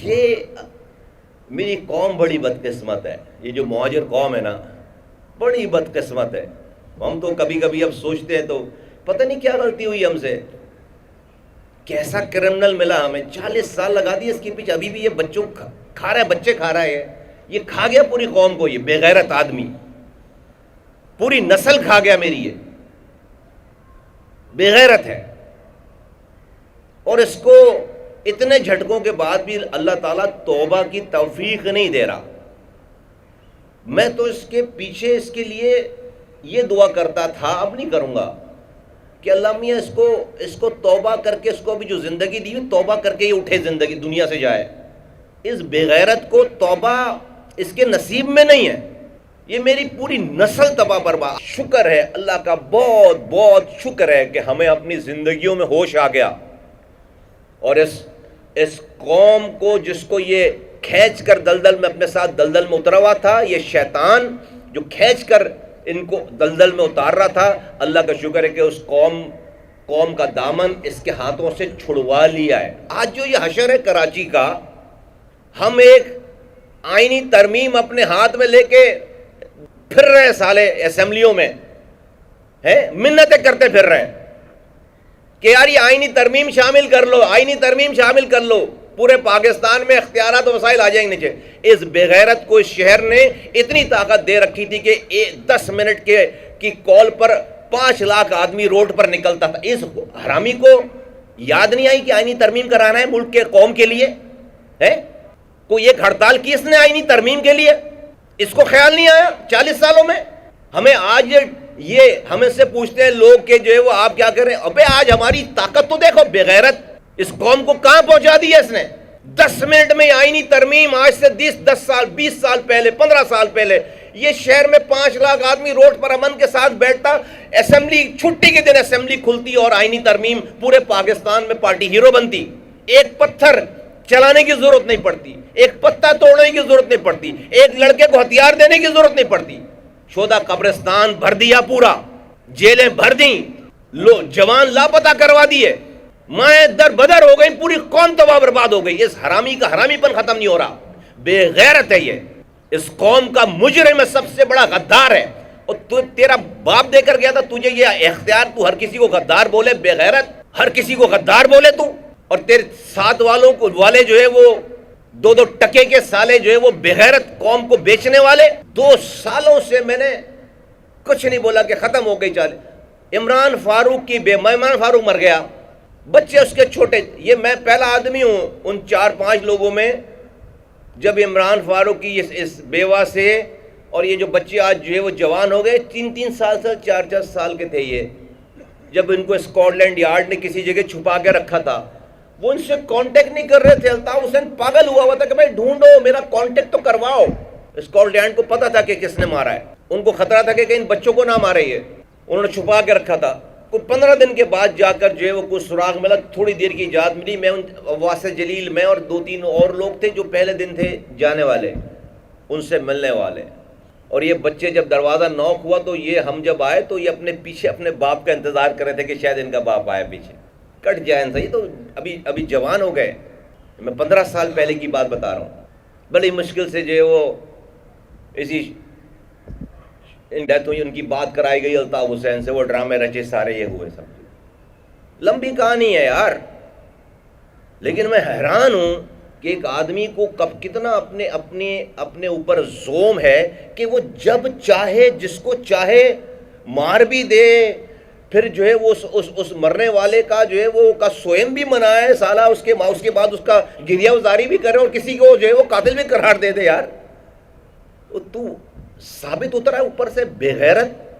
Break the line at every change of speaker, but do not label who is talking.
یہ میری قوم بڑی بدقسمت ہے، یہ جو مہاجر قوم ہے نا بڑی بدقسمت ہے۔ ہم تو کبھی کبھی اب سوچتے ہیں تو پتہ نہیں کیا غلطی ہوئی ہم سے، کیسا کرمنل ملا ہمیں، 40 سال لگا دیے اس کے پیچھے، ابھی بھی یہ بچوں کھا رہا ہے، بچے کھا رہا ہے، یہ کھا گیا پوری قوم کو، یہ بے غیرت آدمی پوری نسل کھا گیا میری، یہ بے غیرت ہے۔ اور اس کو اتنے جھٹکوں کے بعد بھی اللہ تعالیٰ توبہ کی توفیق نہیں دے رہا۔ میں تو اس کے پیچھے اس کے لیے یہ دعا کرتا تھا، اب نہیں کروں گا، کہ اللہ میاں اس کو توبہ کر کے، اس کو بھی جو زندگی دی ہوئی توبہ کر کے یہ اٹھے، زندگی دنیا سے جائے۔ اس بے غیرت کو توبہ اس کے نصیب میں نہیں ہے، یہ میری پوری نسل تباہ برباد۔ شکر ہے اللہ کا، بہت بہت شکر ہے کہ ہمیں اپنی زندگیوں میں ہوش آ گیا، اور اس قوم کو جس کو یہ کھینچ کر دلدل میں اپنے ساتھ دلدل میں اترا ہوا تھا، یہ شیطان جو کھینچ کر ان کو دلدل میں اتار رہا تھا، اللہ کا شکر ہے کہ اس قوم کا دامن اس کے ہاتھوں سے چھڑوا لیا ہے۔ آج جو یہ حشر ہے کراچی کا، ہم ایک آئینی ترمیم اپنے ہاتھ میں لے کے پھر رہے ہیں سالے اسمبلیوں میں، منتیں کرتے پھر رہے ہیں کہ یار یہ آئینی ترمیم شامل کر لو، آئینی ترمیم شامل کر لو، پورے پاکستان میں اختیارات و وسائل آ جائیں گے نیچے۔ اس بے غیرت کو اس شہر نے اتنی طاقت دے رکھی تھی کہ 10 منٹ کی کال پر 5 لاکھ آدمی روڈ پر نکلتا تھا۔ اس حرامی کو یاد نہیں آئی کہ آئینی ترمیم کرانا ہے ملک کے قوم کے لیے، کوئی ایک ہڑتال کی اس نے آئینی ترمیم کے لیے، اس کو خیال نہیں آیا 40 سالوں میں۔ ہمیں آج یہ ہمیں سے پوچھتے ہیں لوگ کہ جو ہے وہ آپ کیا کر رہے ہیں، ابے آج ہماری طاقت تو دیکھو، بے غیرت اس قوم کو کہاں پہنچا دی ہے اس نے۔ 10 منٹ میں آئینی ترمیم، آج سے 10 سال 20 سال پہلے 15 سال پہلے یہ شہر میں 5 لاکھ آدمی روڈ پر امن کے ساتھ بیٹھتا، اسمبلی چھٹی کے دن اسمبلی کھلتی اور آئینی ترمیم پورے پاکستان میں پارٹی ہیرو بنتی۔ ایک پتھر چلانے کی ضرورت نہیں پڑتی، ایک پتا توڑنے کی ضرورت نہیں پڑتی، ایک لڑکے کو ہتھیار دینے کی ضرورت نہیں پڑتی۔ شودا قبرستان بھر دیا، پورا جیلیں بھر دیں، جوان لاپتہ کروا دیے، مائیں در بدر ہو گئی، پوری قوم تباہ برباد ہو گئی۔ اس حرامی کا حرامی پن ختم نہیں ہو رہا، بے غیرت ہے یہ، اس قوم کا مجرم ہے، سب سے بڑا غدار ہے۔ اور تیرا باپ دے کر گیا تھا تجھے یہ اختیار، تو ہر کسی کو غدار بولے، بے غیرت، ہر کسی کو غدار بولے تو، اور تیرے ساتھ والے جو ہے وہ 2 ٹکے کے سالے جو ہے وہ بے غیرت قوم کو بیچنے والے۔ 2 سالوں سے میں نے کچھ نہیں بولا کہ ختم ہو گئی چال۔ عمران فاروق عمران فاروق مر گیا، بچے اس کے چھوٹے، یہ میں پہلا آدمی ہوں ان 4-5 لوگوں میں جب عمران فاروق کی اس بیوہ سے، اور یہ جو بچے آج جو ہے وہ جوان ہو گئے، 3 سال سے 4 سال کے تھے یہ، جب ان کو اسکاٹ لینڈ یارڈ نے کسی جگہ چھپا کے رکھا تھا، وہ ان سے کانٹیکٹ نہیں کر رہے تھے۔ الطاف حسین پاگل ہوا تھا کہ بھائی ڈھونڈو، میرا کانٹیکٹ تو کرواؤ۔ اسکاٹ لینڈ کو پتا تھا کہ کس نے مارا ہے، ان کو خطرہ تھا کہ ان بچوں کو نہ مارے، یہ انہوں نے چھپا کے رکھا تھا۔ کوئی 15 دن کے بعد جا کر جو ہے وہ کچھ سراغ ملا، تھوڑی دیر کی اجازت ملی، میں واسع جلیل، میں اور 2-3 اور لوگ تھے جو پہلے دن تھے جانے والے، ان سے ملنے والے۔ اور یہ بچے جب دروازہ نوک ہوا تو یہ ہم جب آئے تو یہ اپنے پیچھے اپنے باپ کا انتظار کر رہے تھے کہ شاید ان کا باپ آئے پیچھے، کٹ جائیں صحیح، تو ابھی جوان ہو گئے۔ میں 15 سال پہلے کی بات بتا رہا ہوں، بڑی مشکل سے جو ہے وہ اسی ڈیتھ ہوئی، ان کی بات کرائی گئی الطاف حسین سے، وہ ڈرامے رچے سارے، یہ ہوئے سب، لمبی کہانی ہے یار۔ لیکن میں حیران ہوں کہ ایک آدمی کو کب کتنا اپنے اوپر زوم ہے کہ وہ جب چاہے جس کو چاہے مار بھی دے، پھر جو ہے وہ اس مرنے والے کا جو ہے وہ کا سوئم بھی منائے سالہ، اس کے بعد اس کا گریہ وزاری بھی کرے، اور کسی کو جو ہے وہ قاتل بھی قرار دے دے۔ یار تو ثابت اترا ہے اوپر سے بے غیرت،